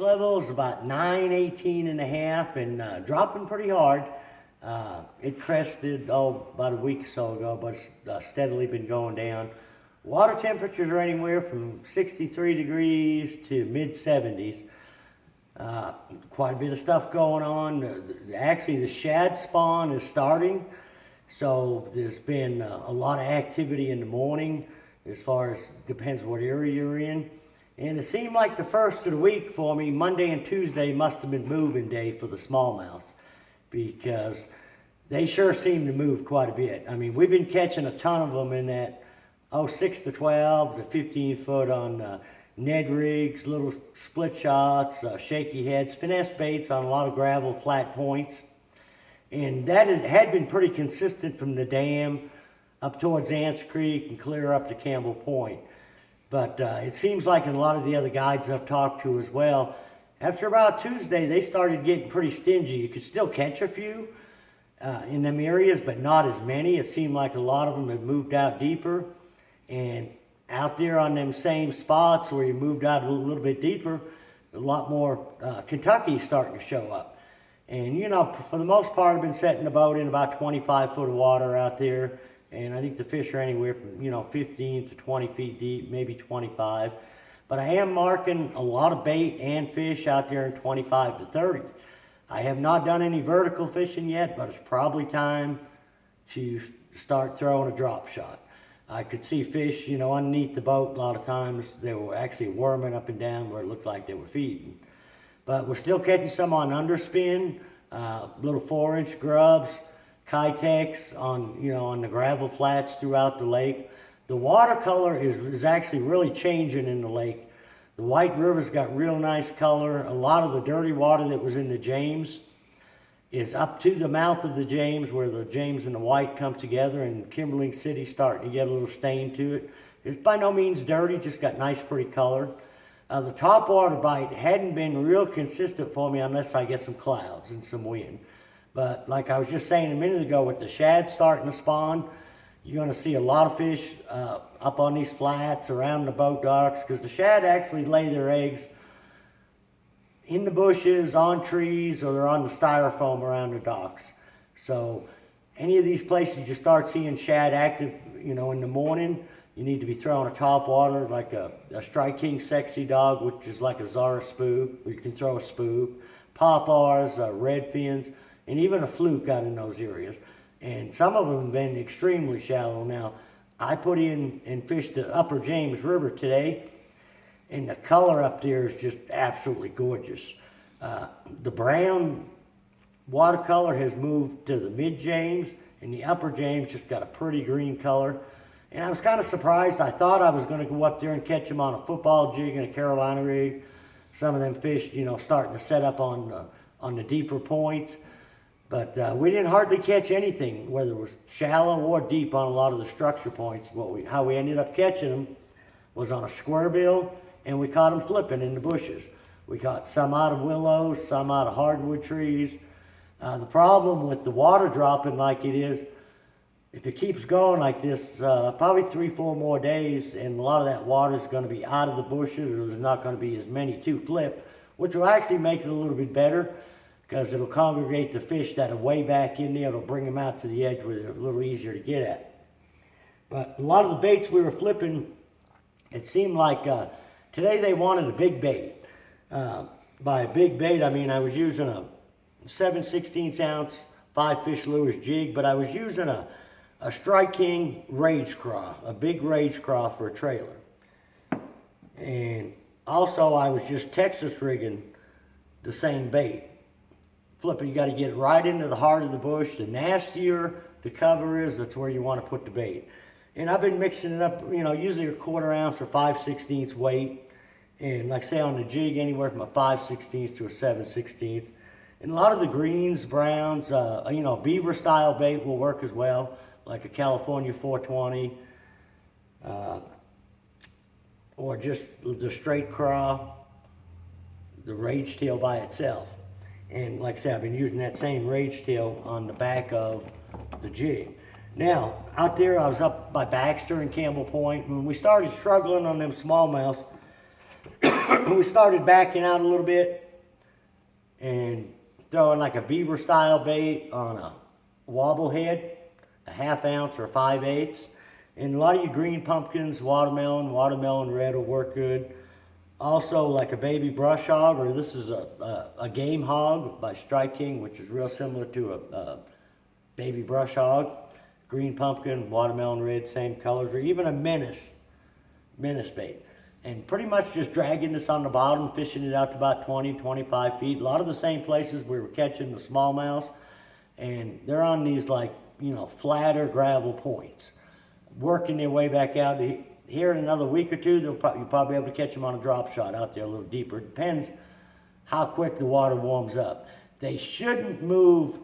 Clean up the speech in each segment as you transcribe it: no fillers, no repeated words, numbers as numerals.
Level is about 918 and a half and dropping pretty hard. It crested about a week or so ago, but it's steadily been going down. Water temperatures are anywhere from 63 degrees to mid 70s. Quite a bit of stuff going on. Actually, the shad spawn is starting, so there's been a lot of activity in the morning as far as depends what area you're in. And it seemed like the first of the week for me, Monday and Tuesday must have been moving day for the smallmouth because they sure seem to move quite a bit. I mean, we've been catching a ton of them in that 6 to 12 to 15 foot on Ned rigs, little split shots, shaky heads, finesse baits on a lot of gravel flat points. And that had been pretty consistent from the dam up towards Ants Creek and clear up to Campbell Point. But it seems like in a lot of the other guides I've talked to as well, after about Tuesday, they started getting pretty stingy. You could still catch a few in them areas, but not as many. It seemed like a lot of them had moved out deeper. And out there on them same spots where you moved out a little bit deeper, a lot more Kentucky starting to show up. And, you know, for the most part, I've been setting the boat in about 25 foot of water out there. And I think the fish are anywhere from, 15 to 20 feet deep, maybe 25. But I am marking a lot of bait and fish out there in 25 to 30. I have not done any vertical fishing yet, but it's probably time to start throwing a drop shot. I could see fish, underneath the boat a lot of times. They were actually worming up and down where it looked like they were feeding. But we're still catching some on underspin, little 4-inch grubs, Kitex on the gravel flats throughout the lake. The watercolor is actually really changing in the lake. The White River's got real nice color. A lot of the dirty water that was in the James is up to the mouth of the James where the James and the White come together, and Kimberling City's starting to get a little stain to it. It's by no means dirty, just got nice pretty color. The top water bite hadn't been real consistent for me unless I get some clouds and some wind. But like I was just saying a minute ago, with the shad starting to spawn, you're going to see a lot of fish up on these flats around the boat docks, because the shad actually lay their eggs in the bushes, on trees, or they're on the styrofoam around the docks. So any of these places you start seeing shad active, in the morning, you need to be throwing a top water like a Strike King Sexy Dog, which is like a Zara spook, or you can throw a spook, Pop-Rs, red fins, and even a fluke out in those areas. And some of them have been extremely shallow. Now, I put in and fished the upper James River today, and the color up there is just absolutely gorgeous. The brown watercolor has moved to the mid James, and the upper James just got a pretty green color. And I was kind of surprised. I thought I was going to go up there and catch them on a football jig and a Carolina rig. Some of them fish, starting to set up on the deeper points. But we didn't hardly catch anything, whether it was shallow or deep, on a lot of the structure points. How we ended up catching them was on a square bill, and we caught them flipping in the bushes. We caught some out of willows, some out of hardwood trees. The problem with the water dropping like it is, if it keeps going like this, probably 3-4 more days, and a lot of that water is going to be out of the bushes, or there's not going to be as many to flip, which will actually make it a little bit better, because it'll congregate the fish that are way back in there. It'll bring them out to the edge where they're a little easier to get at. But a lot of the baits we were flipping, it seemed like today they wanted a big bait. By a big bait, I mean I was using a 7/16 ounce 5-fish lures jig, but I was using a Strike King Rage Craw, a big Rage Craw for a trailer. And also I was just Texas rigging the same bait. Flipping, you got to get it right into the heart of the bush. The nastier the cover is, that's where you want to put the bait. And I've been mixing it up, usually a 1/4 ounce or 5/16 weight. And like I say, on the jig, anywhere from a 5/16 to a 7/16. And a lot of the greens, browns, beaver style bait will work as well, like a California 420, or just the straight craw, the rage tail by itself. And like I said, I've been using that same rage tail on the back of the jig. Now, out there, I was up by Baxter and Campbell Point. When we started struggling on them smallmouths, we started backing out a little bit and throwing like a beaver style bait on a wobble head, a 1/2 ounce or 5/8. And a lot of your green pumpkins, watermelon red will work good. Also like a baby brush hog, or this is a game hog by Strike King, which is real similar to a baby brush hog. Green pumpkin, watermelon red, same colors, or even a menace bait. And pretty much just dragging this on the bottom, fishing it out to about 20, 25 feet. A lot of the same places we were catching the smallmouths, and they're on these like, flatter gravel points. Working their way back out. Here in another week or two, you'll probably be able to catch them on a drop shot out there a little deeper. It depends how quick the water warms up. They shouldn't move,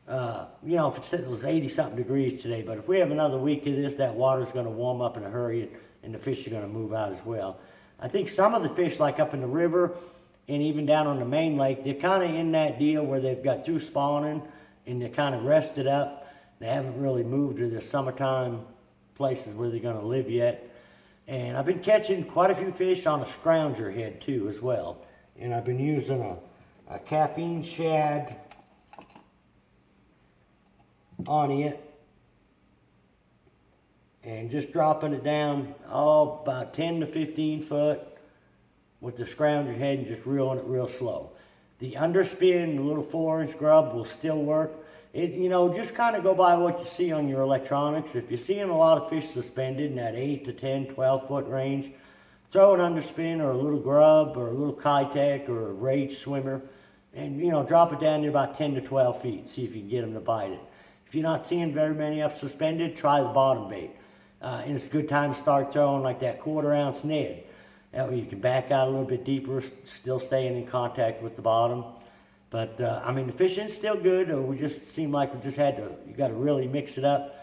if it was 80-something degrees today, but if we have another week of this, that water's going to warm up in a hurry, and the fish are going to move out as well. I think some of the fish, like up in the river and even down on the main lake, they're kind of in that deal where they've got through spawning and they're kind of rested up. They haven't really moved to the summertime places where they're going to live yet. And I've been catching quite a few fish on a scrounger head too as well. And I've been using a caffeine shad on it and just dropping it down about 10 to 15 foot with the scrounger head and just reeling it real slow. The underspin, the little 4-inch grub will still work. Just kind of go by what you see on your electronics. If you're seeing a lot of fish suspended in that 8 to 10, 12 foot range, throw an underspin or a little grub or a little Kitech or a rage swimmer and, drop it down to about 10 to 12 feet. See if you can get them to bite it. If you're not seeing very many up suspended, try the bottom bait. And it's a good time to start throwing like that 1/4 ounce Ned. That way you can back out a little bit deeper, still staying in contact with the bottom. But, the fishing's still good. We just seem like you got to really mix it up.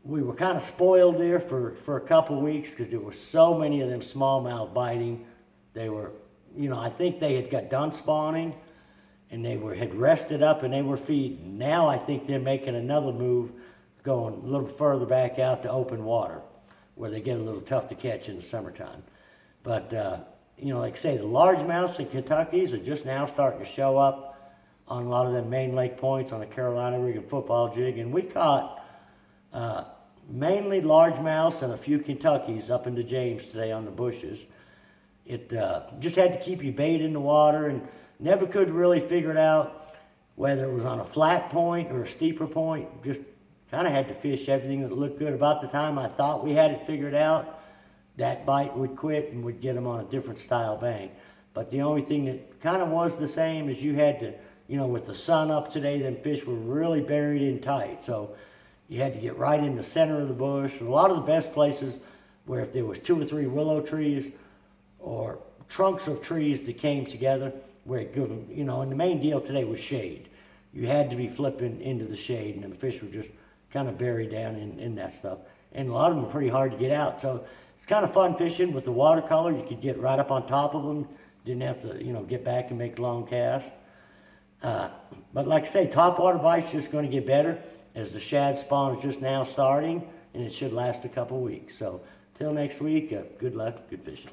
We were kind of spoiled there for a couple weeks because there were so many of them smallmouth biting. They were, I think they had got done spawning and had rested up and they were feeding. Now I think they're making another move, going a little further back out to open water where they get a little tough to catch in the summertime. But, like I say, the largemouths and Kentuckys are just now starting to show up on a lot of them main lake points on the Carolina rig and football jig. And we caught mainly largemouths and a few Kentuckys up into James today on the bushes. It just had to keep your bait in the water and never could really figure it out whether it was on a flat point or a steeper point. Just kind of had to fish everything that looked good. About the time I thought we had it figured out, that bite would quit and we'd get them on a different style bank. But the only thing that kind of was the same is you had to, with the sun up today, them fish were really buried in tight. So you had to get right in the center of the bush. A lot of the best places where if there was 2 or 3 willow trees or trunks of trees that came together, where it gave them, and the main deal today was shade. You had to be flipping into the shade and the fish were just kind of buried down in that stuff. And a lot of them were pretty hard to get out. So it's kind of fun fishing with the watercolor. You could get right up on top of them. Didn't have to, get back and make long casts. But like I say, topwater bite's just going to get better as the shad spawn is just now starting, and it should last a couple weeks. So till next week, good luck, good fishing.